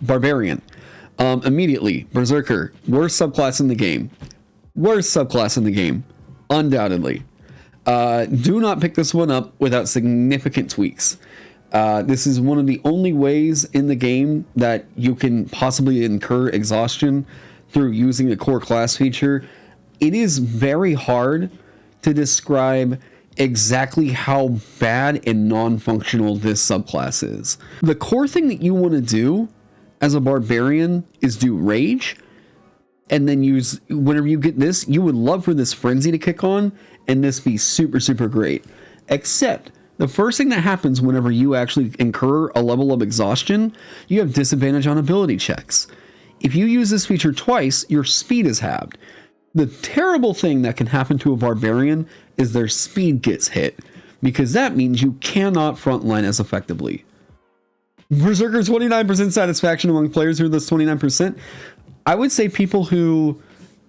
Barbarian. Immediately, Berserker, worst subclass in the game. Worst subclass in the game, undoubtedly. Do not pick this one up without significant tweaks. This is one of the only ways in the game that you can possibly incur exhaustion through using the core class feature. It is very hard to describe exactly how bad and non-functional this subclass is. The core thing that you want to do as a barbarian is do rage, and then use, whenever you get this, you would love for this frenzy to kick on, and this be super, super great. Except, the first thing that happens whenever you actually incur a level of exhaustion, you have disadvantage on ability checks. If you use this feature twice, your speed is halved. The terrible thing that can happen to a barbarian is their speed gets hit, because that means you cannot frontline as effectively. Berserker 29% satisfaction among players who are this 29%. I would say people who,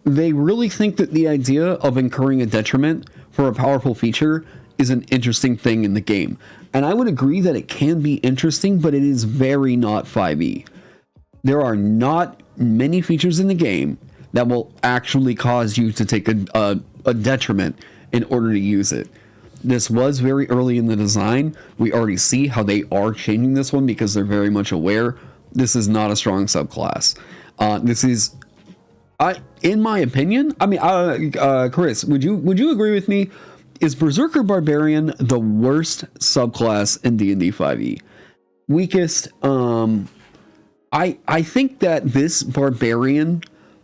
they really think that the idea of incurring a detriment for a powerful feature is an interesting thing in the game. And I would agree that it can be interesting, but it is very not 5e. There are not many features in the game that will actually cause you to take a detriment in order to use it. This was very early in the design. We already see how they are changing this one because they're very much aware this is not a strong subclass. This is, in my opinion, I mean, Chris, would you agree with me? Is Berserker Barbarian the worst subclass in D&D 5e? Weakest, I think that this Barbarian,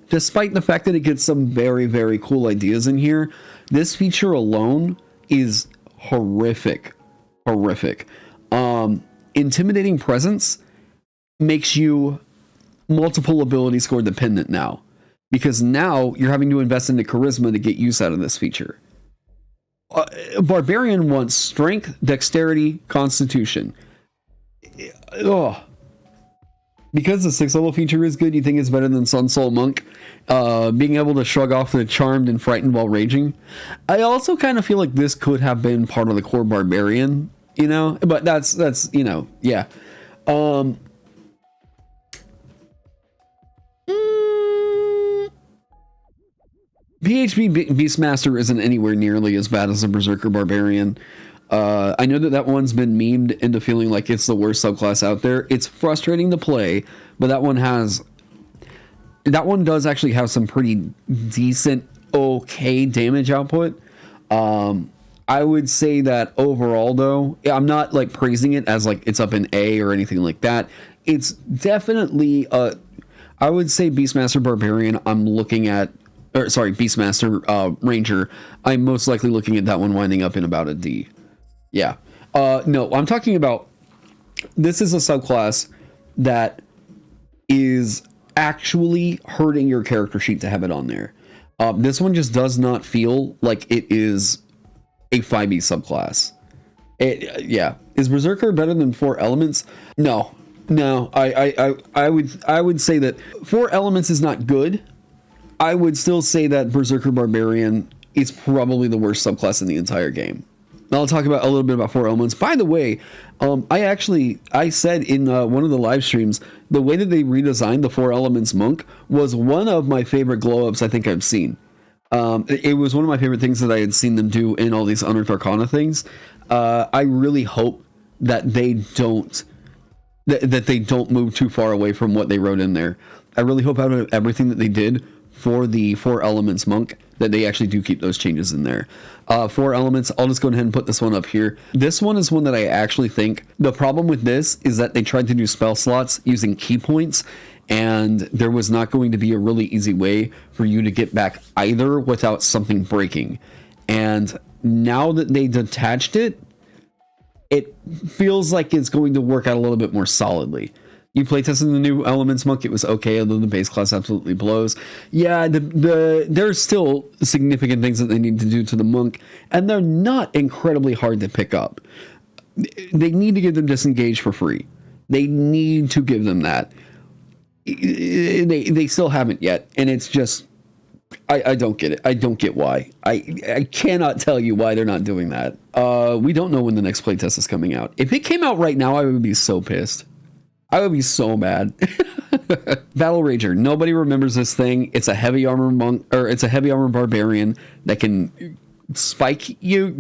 despite the fact that it gets some very, very cool ideas in here, this feature alone is horrific. Intimidating presence makes you multiple ability score dependent now, because now you're having to invest into charisma to get use out of this feature. Barbarian wants strength, dexterity, constitution. Ugh. Because the 6th level feature is good, you think it's better than Sun Soul Monk. Being able to shrug off the charmed and frightened while raging. I also kind of feel like this could have been part of the core Barbarian, you know? But that's you know, yeah. PHB Beastmaster isn't anywhere nearly as bad as a Berserker Barbarian. I know that one's been memed into feeling like it's the worst subclass out there. It's frustrating to play, but that one does actually have some pretty decent, okay damage output. I would say that overall, though, I'm not like praising it as like it's up in A or anything like that. It's definitely I would say Beastmaster Barbarian. Beastmaster Ranger. I'm most likely looking at that one winding up in about a D. Yeah. No, I'm talking about, this is a subclass that is actually hurting your character sheet to have it on there. This one just does not feel like it is a 5e subclass. Yeah. Is Berserker better than 4 Elements? No. I would say that 4 Elements is not good. I would still say that Berserker Barbarian is probably the worst subclass in the entire game. I'll talk about a little bit about 4 Elements. By the way, I said in one of the live streams, the way that they redesigned the 4 Elements Monk was one of my favorite glow-ups I think I've seen. It was one of my favorite things that I had seen them do in all these Unearthed Arcana things. I really hope that they don't move too far away from what they wrote in there. I really hope out of everything that they did for the 4 Elements Monk that they actually do keep those changes in there. 4 Elements, I'll just go ahead and put this one up here. This one is one that I actually think, the problem with this is that they tried to do spell slots using key points, and there was not going to be a really easy way for you to get back either without something breaking. And now that they detached it, it feels like it's going to work out a little bit more solidly. You playtested the new Elements Monk, it was okay, although the base class absolutely blows. Yeah, there's still significant things that they need to do to the Monk, and they're not incredibly hard to pick up. They need to give them Disengage for free. They need to give them that. They still haven't yet, and it's just, I don't get it. I don't get why. I cannot tell you why they're not doing that. We don't know when the next playtest is coming out. If it came out right now, I would be so pissed. I would be so mad. Battle Rager. Nobody remembers this thing. It's a heavy armor monk, or it's a heavy armor barbarian that can spike you.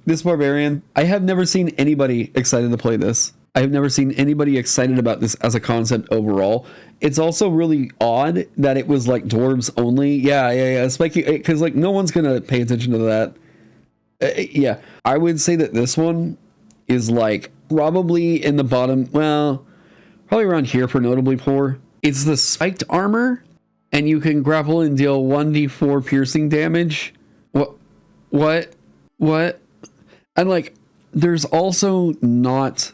This barbarian, I have never seen anybody excited to play this. I have never seen anybody excited about this as a concept overall. It's also really odd that it was like dwarves only. Yeah. Spiky, because like no one's gonna pay attention to that. Yeah, I would say that this one is like probably in the bottom. Well, probably around here for notably poor. It's the spiked armor, and you can grapple and deal 1d4 piercing damage. What? And like, there's also not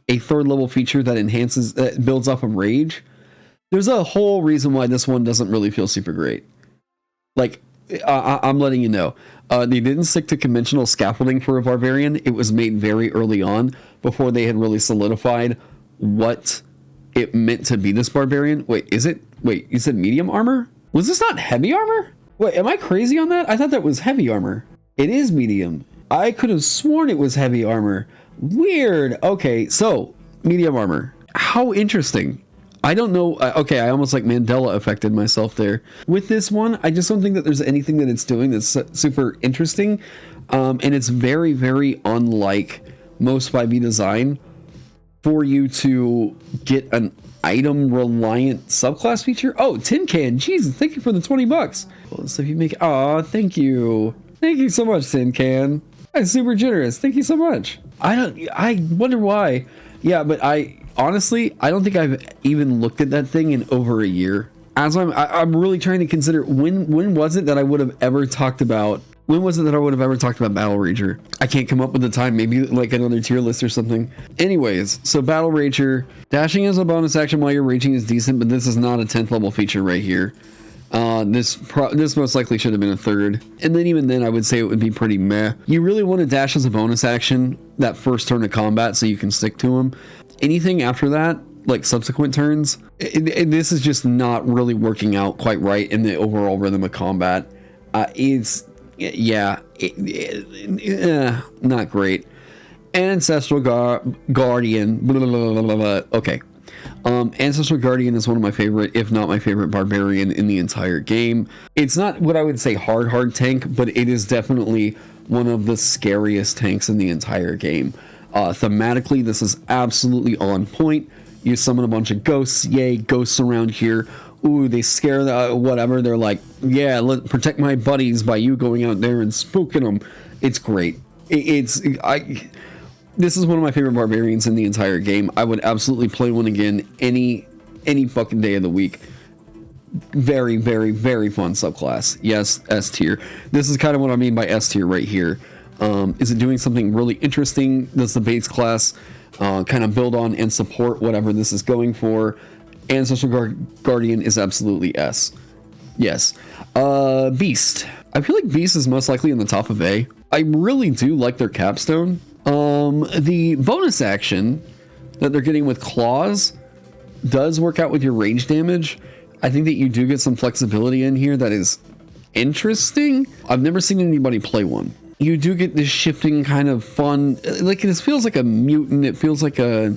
a third level feature that enhances, that builds up a rage. There's a whole reason why this one doesn't really feel super great. Like, I'm letting you know. They didn't stick to conventional scaffolding for a barbarian. It was made very early on before they had really solidified what it meant to be this barbarian. Wait, you said medium armor? Was this not heavy armor? Wait, am I crazy on that? I thought that was heavy armor. It is medium. I could have sworn it was heavy armor. Weird. Okay, so medium armor. How interesting. I don't know. Okay, I almost like Mandela affected myself there. With this one, I just don't think that there's anything that it's doing that's super interesting. And it's very, very unlike most 5e design for you to get an item-reliant subclass feature. Oh, tin can. Jesus, thank you for the $20. Well, so if you make... Aw, thank you. Thank you so much, tin can. That's super generous. Thank you so much. I wonder why. Yeah, but honestly, I don't think I've even looked at that thing in over a year. As I'm really trying to consider when was it that I would have ever talked about Battle Rager? I can't come up with the time. Maybe like another tier list or something. Anyways, so Battle Rager, dashing as a bonus action while you're raging is decent, but this is not a 10th level feature right here. This most likely should have been a 3rd. And then even then I would say it would be pretty meh. You really want to dash as a bonus action that first turn of combat so you can stick to them. Anything after that, like subsequent turns, this is just not really working out quite right in the overall rhythm of combat. Not great. Ancestral Guardian. Blah, blah, blah, blah, blah. Okay. Ancestral Guardian is one of my favorite, if not my favorite barbarian in the entire game. It's not what I would say hard tank, but it is definitely one of the scariest tanks in the entire game. Thematically, this is absolutely on point. You summon a bunch of ghosts. Yay, ghosts around here. Ooh, they scare whatever. They're like, yeah, protect my buddies by you going out there and spooking them. It's great. This is one of my favorite barbarians in the entire game. I would absolutely play one again any fucking day of the week. Very, very, very fun subclass. Yes, S tier. This is kind of what I mean by S tier right here. Is it doing something really interesting? Does the base class kind of build on and support whatever this is going for? Ancestral Guardian is absolutely S. Yes. Beast. I feel like Beast is most likely in the top of A. I really do like their capstone. The bonus action that they're getting with claws does work out with your rage damage. I think that you do get some flexibility in here that is interesting. I've never seen anybody play one. You do get this shifting kind of fun, like this feels like a mutant, it feels like a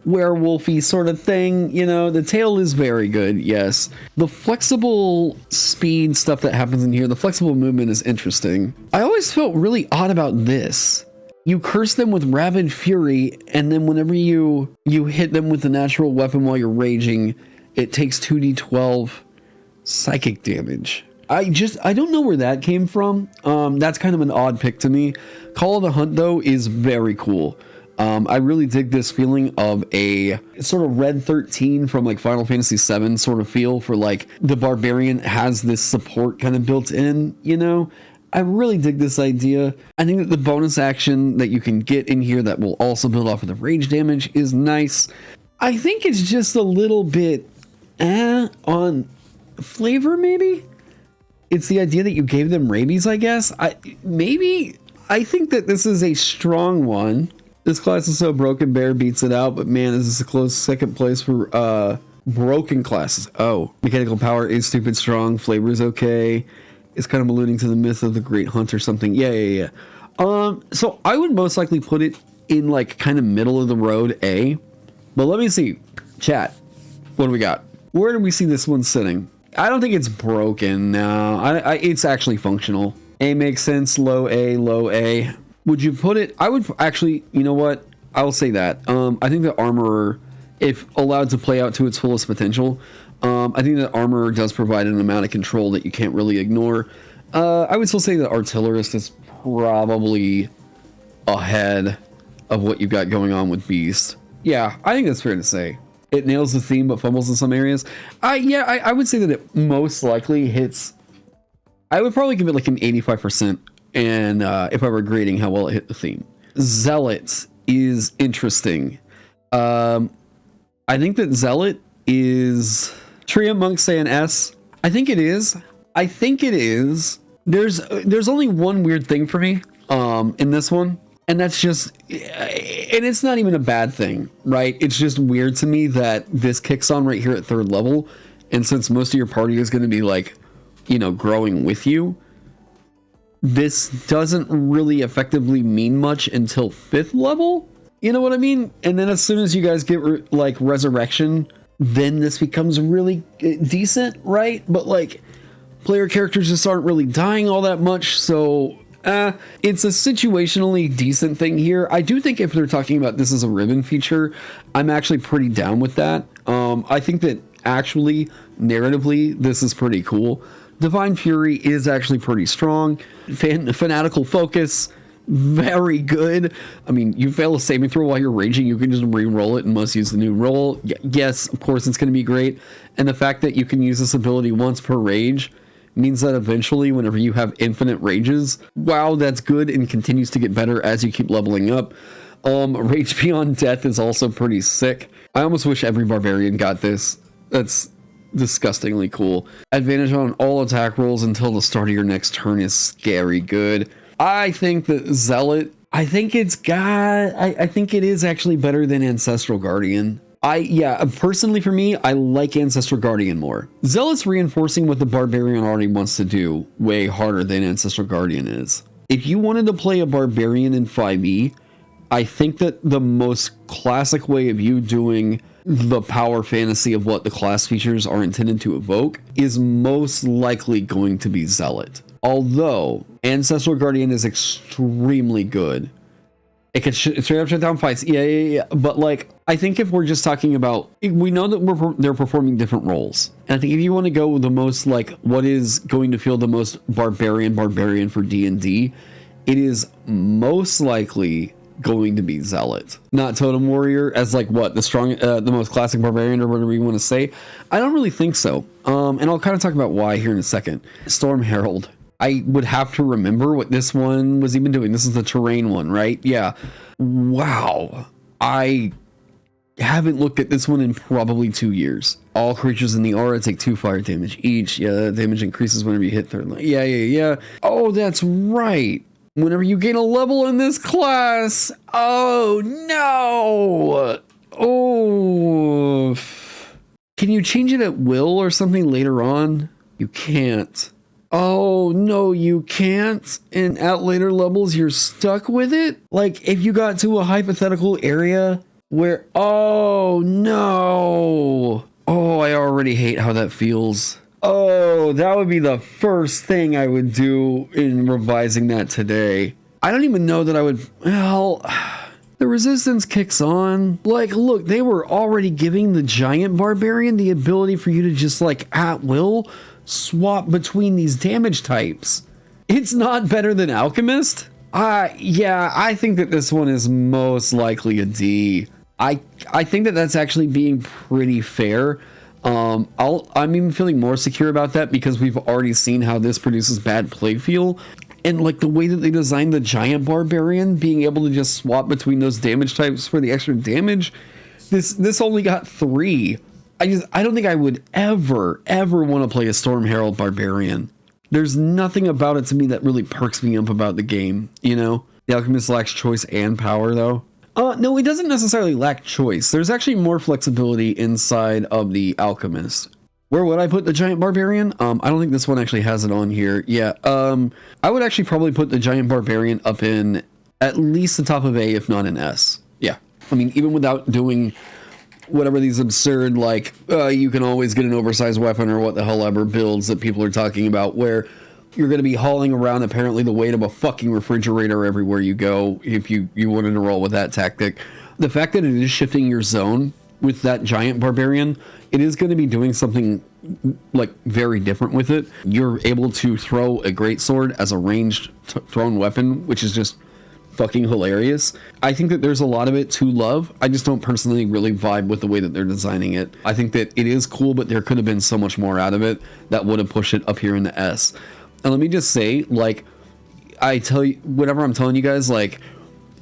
werewolfy sort of thing, you know. The tail is very good, yes. The flexible speed stuff that happens in here, the flexible movement is interesting. I always felt really odd about this. You curse them with Rabid Fury, and then whenever you hit them with a natural weapon while you're raging, it takes 2d12 psychic damage. I don't know where that came from. That's kind of an odd pick to me. Call of the Hunt, though, is very cool. I really dig this feeling of a sort of Red 13 from like Final Fantasy VII sort of feel for like the barbarian has this support kind of built in, you know? I really dig this idea. I think that the bonus action that you can get in here that will also build off of the rage damage is nice. I think it's just a little bit on flavor, maybe? It's the idea that you gave them rabies, I guess. I think that this is a strong one. This class is so broken, Bear beats it out, but man, this is a close second place for broken classes. Oh, mechanical power is stupid strong, flavor is okay. It's kind of alluding to the myth of the Great Hunt or something. Yeah. So I would most likely put it in like kind of middle of the road A. But let me see. Chat. What do we got? Where do we see this one sitting? I don't think it's broken. No, it's actually functional. A makes sense. Low A, low A. Would you put it? I would actually, you know what? I'll say that. I think the Armorer, if allowed to play out to its fullest potential, I think that Armorer does provide an amount of control that you can't really ignore. I would still say that Artillerist is probably ahead of what you've got going on with Beast. Yeah, I think that's fair to say. It nails the theme but fumbles in some areas. I would say that it most likely hits. I would probably give it like an 85%, and if I were grading how well it hit the theme. Zealot is interesting. I think that Zealot is Tria Monks say an S. I think it is. There's only one weird thing for me in this one. And that's just, and it's not even a bad thing, right? It's just weird to me that this kicks on right here at 3rd level. And since most of your party is going to be like, you know, growing with you, this doesn't really effectively mean much until 5th level. You know what I mean? And then as soon as you guys get like Resurrection, then this becomes really decent, right? But like player characters just aren't really dying all that much. So it's a situationally decent thing here. I do think if they're talking about this as a ribbon feature, I'm actually pretty down with that. I think that actually, narratively, this is pretty cool. Divine Fury is actually pretty strong. Fanatical Focus, very good. I mean, you fail a saving throw while you're raging, you can just re-roll it and must use the new roll. Yes, of course, it's going to be great. And the fact that you can use this ability once per rage means that eventually, whenever you have infinite rages, wow, that's good and continues to get better as you keep leveling up. Rage Beyond Death is also pretty sick. I almost wish every Barbarian got this. That's disgustingly cool. Advantage on all attack rolls until the start of your next turn is scary good. I think that Zealot, I think it is actually better than Ancestral Guardian. Personally for me, I like Ancestral Guardian more. Zealot's reinforcing what the Barbarian already wants to do way harder than Ancestral Guardian is. If you wanted to play a Barbarian in 5e, I think that the most classic way of you doing the power fantasy of what the class features are intended to evoke is most likely going to be Zealot. Although Ancestral Guardian is extremely good. It can straight up shut down fights. Yeah. But like, I think if we're just talking about, we know that they're performing different roles. And I think if you want to go the most like what is going to feel the most barbarian for D&D, it is most likely going to be Zealot, not Totem Warrior as like what the most classic barbarian or whatever you want to say. I don't really think so. And I'll kind of talk about why here in a second. Storm Herald. I would have to remember what this one was even doing. This is the terrain one, right? Yeah. Wow. I haven't looked at this one in probably 2 years. All creatures in the aura take 2 fire damage each. Yeah, damage increases whenever you hit 3rd line. Yeah. Oh, that's right. Whenever you gain a level in this class. Oh, no. Oh. Can you change it at will or something later on? You can't. Oh, no, you can't. And at later levels, you're stuck with it? Like, if you got to a hypothetical area where... Oh, no. Oh, I already hate how that feels. Oh, that would be the first thing I would do in revising that today. I don't even know that I would... Well, the resistance kicks on. Like, look, they were already giving the giant barbarian the ability for you to just, like, at will swap between these damage types. It's not better than Alchemist? Yeah, I think that this one is most likely a D. I think that that's actually being pretty fair. I'm even feeling more secure about that because we've already seen how this produces bad play feel. And like the way that they designed the giant barbarian, being able to just swap between those damage types for the extra damage. This only got 3. I don't think I would ever want to play a Storm Herald Barbarian. There's nothing about it to me that really perks me up about the game, you know? The Alchemist lacks choice and power, though. No, it doesn't necessarily lack choice. There's actually more flexibility inside of the Alchemist. Where would I put the Giant Barbarian? I don't think this one actually has it on here. Yeah, I would actually probably put the Giant Barbarian up in at least the top of A, if not an S. Yeah. I mean, even without doing whatever these absurd, like, you can always get an oversized weapon or what the hell ever builds that people are talking about, where you're going to be hauling around apparently the weight of a fucking refrigerator everywhere you go if you wanted to roll with that tactic. The fact that it is shifting your zone with that giant barbarian, it is going to be doing something like very different with it. You're able to throw a greatsword as a ranged thrown weapon, which is just fucking hilarious. I think that there's a lot of it to love. I just don't personally really vibe with the way that they're designing it. I think that it is cool, but there could have been so much more out of it that would have pushed it up here in the S. And let me just say, like, I tell you, whatever I'm telling you guys, like,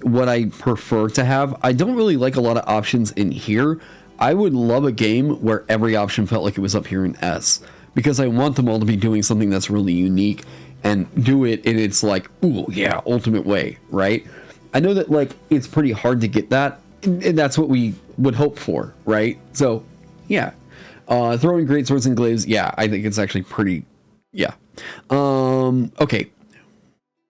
what I prefer to have, I don't really like a lot of options in here. I would love a game where every option felt like it was up here in S, because I want them all to be doing something that's really unique and do it in its, like, ooh, yeah, ultimate way, right? I know that, like, it's pretty hard to get that, and that's what we would hope for, right? So, yeah. Throwing great swords and glaives, yeah, I think it's actually pretty, yeah. Okay.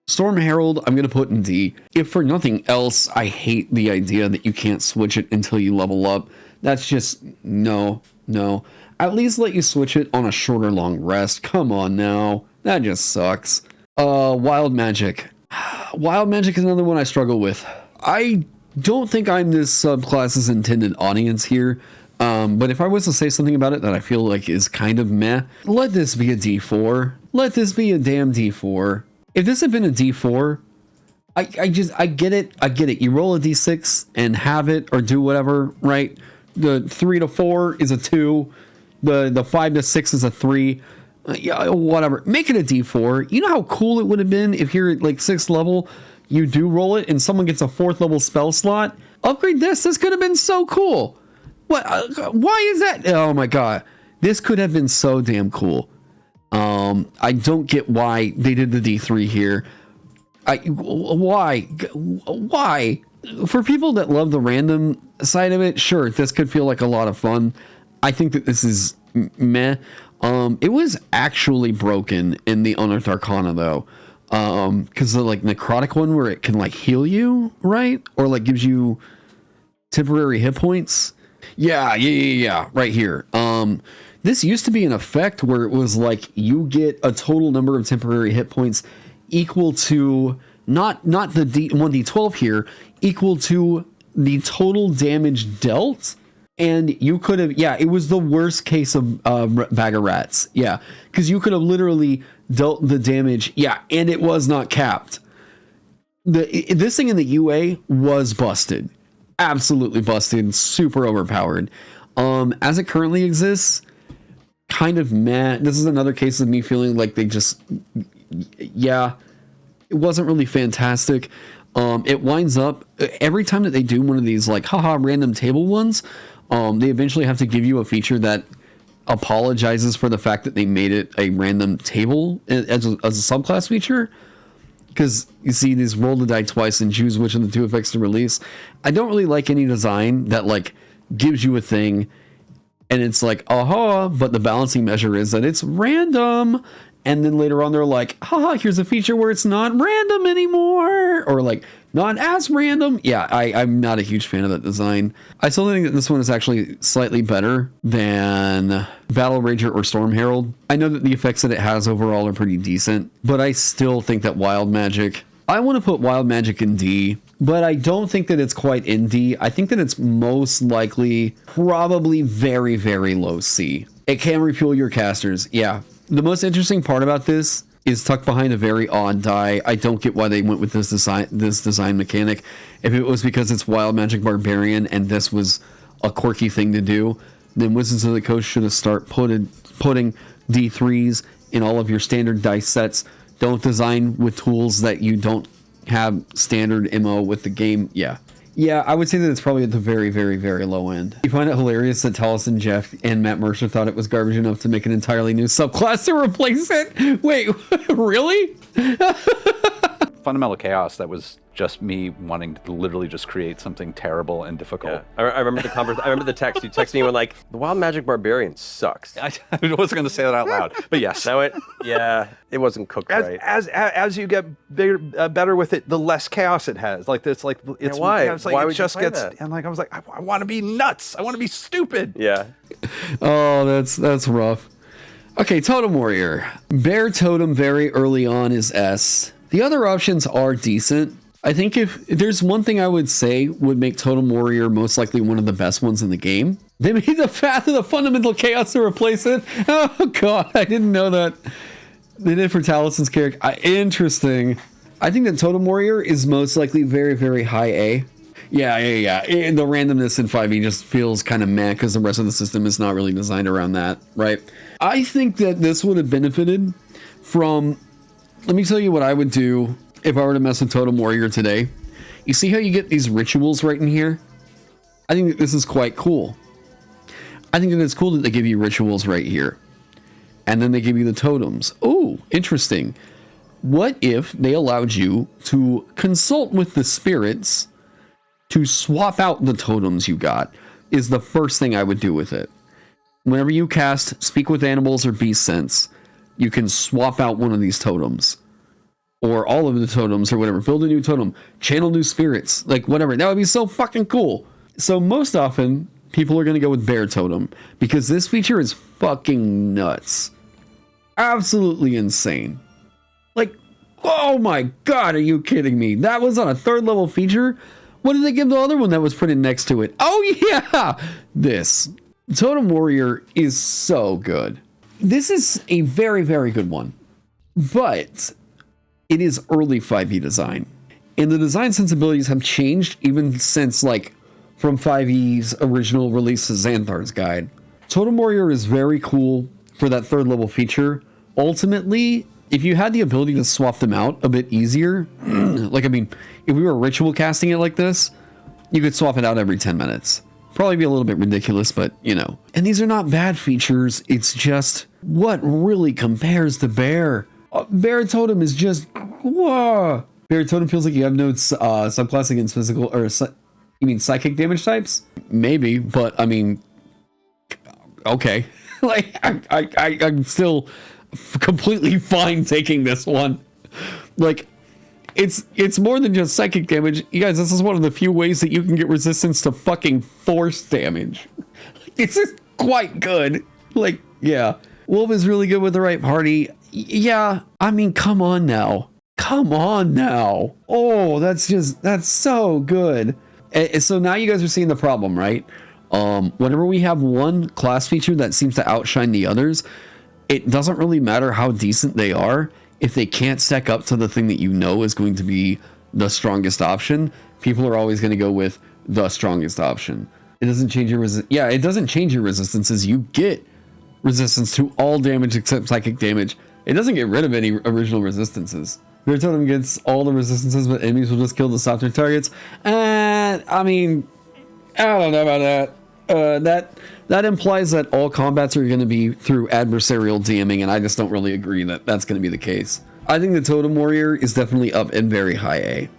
Storm Herald, I'm going to put in D. If for nothing else, I hate the idea that you can't switch it until you level up. That's just, no. At least let you switch it on a short or long rest. Come on now. That just sucks. Wild Magic. Wild Magic is another one I struggle with. I don't think I'm this subclass's intended audience here. But if I was to say something about it that I feel like is kind of meh, let this be a D4. Let this be a damn D4. If this had been a D4, I get it. You roll a D6 and have it or do whatever, right? The 3 to 4 is a 2. The 5 to 6 is a 3. Yeah, whatever. Make it a D4. You know how cool it would have been if you're at like 6th level, you do roll it and someone gets a 4th level spell slot? Upgrade this. This could have been so cool. What? Why is that? Oh my god. This could have been so damn cool. I don't get why they did the D3 here. Why? For people that love the random side of it, sure, this could feel like a lot of fun. I think that this is meh. It was actually broken in the Unearthed Arcana though. Because the like necrotic one where it can like heal you, right? Or like gives you temporary hit points. Yeah, right here. This used to be an effect where it was like you get a total number of temporary hit points equal to not the 1d12 here, equal to the total damage dealt. And you could have, yeah, it was the worst case of bag of rats. Yeah, because you could have literally dealt the damage. Yeah, and it was not capped. This thing in the UA was busted. Absolutely busted. Super overpowered. As it currently exists, kind of meh. This is another case of me feeling like they just, yeah, it wasn't really fantastic. It winds up every time that they do one of these like haha random table ones, they eventually have to give you a feature that apologizes for the fact that they made it a random table as a subclass feature. Because you see these roll the die twice and choose which of the two effects to release. I don't really like any design that like gives you a thing and it's like, aha, but the balancing measure is that it's random. And then later on, they're like, haha, here's a feature where it's not random anymore. Or like, not as random. Yeah, I'm not a huge fan of that design. I still think that this one is actually slightly better than Battle Rager or Storm Herald. I know that the effects that it has overall are pretty decent, but I still think that Wild Magic, I want to put Wild Magic in D, but I don't think that it's quite in D. I think that it's most likely probably very, very low C. It can refuel your casters. Yeah. The most interesting part about this is tucked behind a very odd die. I don't get why they went with this design mechanic. If it was because it's Wild Magic Barbarian and this was a quirky thing to do, then Wizards of the Coast should have started putting D3s in all of your standard dice sets. Don't design with tools that you don't have standard MO with the game. Yeah, I would say that it's probably at the very, very, very low end. You find it hilarious that Taliesin Jeff and Matt Mercer thought it was garbage enough to make an entirely new subclass to replace it? Wait, really? Fundamental Chaos that was just me wanting to literally just create something terrible and difficult. Yeah. I remember I remember the text. You texted me and were like, the Wild Magic Barbarian sucks. I wasn't going to say that out loud, but yes. No, it wasn't cooked right. As you get bigger, better with it, the less chaos it has. Like it's like it's why? It's like Why it would just you play gets that? and like I was like I want to be nuts. I want to be stupid. Yeah. Oh, that's rough. Okay, Totem Warrior. Bear Totem very early on is S. The other options are decent. I think if there's one thing I would say would make Totem Warrior most likely one of the best ones in the game, they made the Path of the Fundamental Chaos to replace it. Oh god, I didn't know that. They did for Talison's character. Interesting. I think that Totem Warrior is most likely very, very high A. Yeah. The randomness in 5e just feels kind of meh because the rest of the system is not really designed around that, right? I think that this would have benefited from... Let me tell you what I would do if I were to mess with Totem Warrior today. You see how you get these rituals right in here? I think that this is quite cool. I think that it's cool that they give you rituals right here. And then they give you the totems. Oh, interesting. What if they allowed you to consult with the spirits to swap out the totems you got? Is the first thing I would do with it. Whenever you cast Speak with Animals or Beast Sense, you can swap out one of these totems. Or all of the totems or whatever. Build a new totem. Channel new spirits. Like whatever. That would be so fucking cool. So most often, people are going to go with Bear Totem. Because this feature is fucking nuts. Absolutely insane. Like, oh my god, are you kidding me? That was on a 3rd level feature? What did they give the other one that was printed next to it? Oh yeah! This. Totem Warrior is so good. This is a very, very good one. But... it is early 5e design. And the design sensibilities have changed even since, like, from 5e's original release to Xanthar's Guide. Totem Warrior is very cool for that 3rd level feature. Ultimately, if you had the ability to swap them out a bit easier, like, I mean, if we were ritual casting it like this, you could swap it out every 10 minutes. Probably be a little bit ridiculous, but, you know. And these are not bad features. It's just what really compares to Bear. Bear Totem is just, whoa. Bear Totem feels like you have no subclass against physical, or you mean psychic damage types? Maybe, but I mean, okay. Like, I'm still completely fine taking this one. Like, it's more than just psychic damage. You guys, this is one of the few ways that you can get resistance to fucking force damage. It's just quite good. Like, yeah. Wolf is really good with the right party. Yeah, I mean, come on now. Come on now. Oh, that's so good. And so now you guys are seeing the problem, right? Whenever we have one class feature that seems to outshine the others, it doesn't really matter how decent they are. If they can't stack up to the thing that you know is going to be the strongest option, people are always going to go with the strongest option. It doesn't change your it doesn't change your resistances. You get resistance to all damage except psychic damage. It doesn't get rid of any original resistances. Bear Totem gets all the resistances, but enemies will just kill the softer targets. And I mean, I don't know about that. That implies that all combats are going to be through adversarial DMing, and I just don't really agree that that's going to be the case. I think the Totem Warrior is definitely up in very high A.